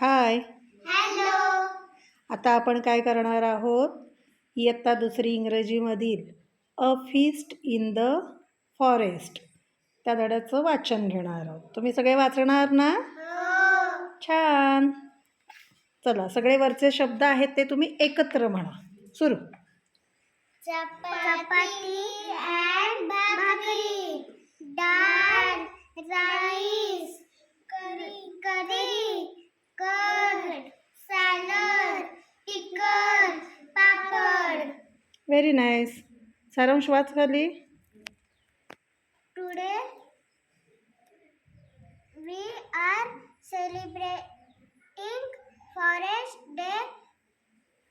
हाय. Hello. आता आपण काय करणार आहोत? इयत्ता दुसरी इंग्रजीमधील a feast in the forest त्या धड्याचं वाचन घेणार आहोत. तुम्ही सगळे वाचणार ना? छान. चला, सगळे वरचे शब्द आहेत ते तुम्ही एकत्र म्हणा. सुरू. चपाती and bhakri, dal, rice, kadhi, curd, salad, chicken, papad. Very nice. सारांश वाच खाली. Today we are celebrating forest day.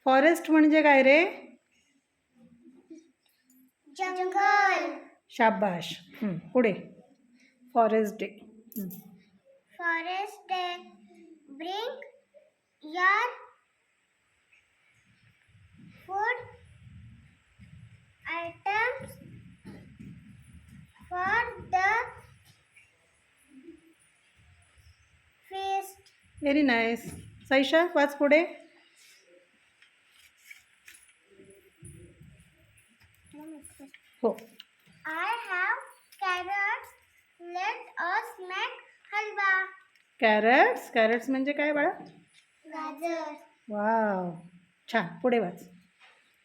Forest म्हणजे काय रे? जंगल. शाबाश. पुढे. Forest day. Forest day. Bring your food items for the feast. Very nice. Saisha वाच पुढे. हो. I have carrots. Let us make halwa. कॅरट्स म्हणजे काय बाळा? गाजर. वाव, छान. पुढे वाच.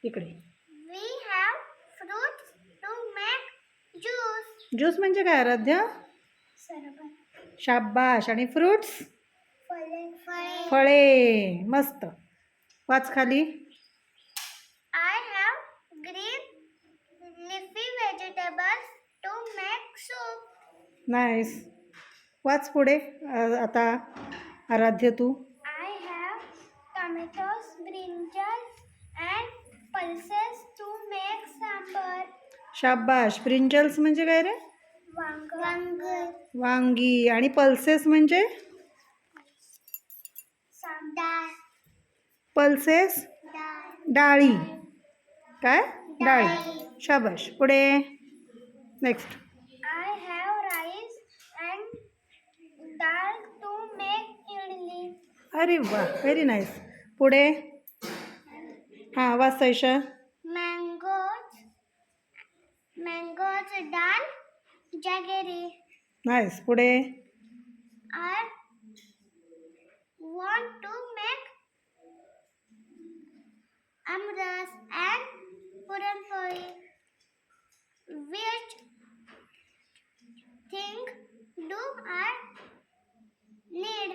इकडे. We have fruits to make juice. Juice म्हणजे काय आराध्या? सरबत. शाबाश. आणि फ्रुट्स? फळे. फळे. मस्त. वाच खाली. I have green leafy vegetables to make soup. Nice. वाच पुढे. आता आराध्य तू. I have tomatoes, brinjals and pulses to make sambar. शाबाश. ब्रिंजल्स म्हणजे काय रे? वांग. वांगी. आणि पल्सेस म्हणजे? डाळ. पल्सेस डाळी. काय? डाळी. शाबाश. पुढे. Next. I have rice and dal to make idli. अरे वा, व्हेरी नाईस. पुढे. हां वाच Saisha. Mangoes, dal, jaggery. Nice. पुढे. I want to make amras and puranpoli. Which thing do I need?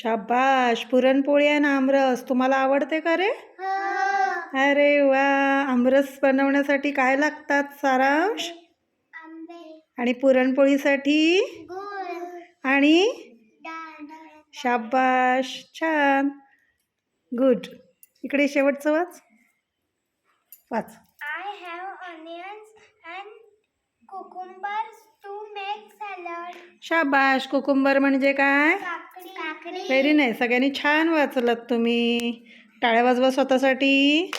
शाबाश. पुरणपोळी आणि आमरस तुम्हाला आवडते का रे? अरे वा. आमरस बनवण्यासाठी काय लागतात सारांश? आंबे. आणि पुरणपोळीसाठी? गूळ. आणि? डाळ. शाबाश. छान. गुड. इकडे शेवटचं वाच. वाच. I have onions and cucumbers to make salad. शाबाश. कुकुंबर म्हणजे काय? काकडी. Very nice. सगळ्यांनी छान वाचलात तुम्ही. टाळ्या वाजवा स्वतःसाठी.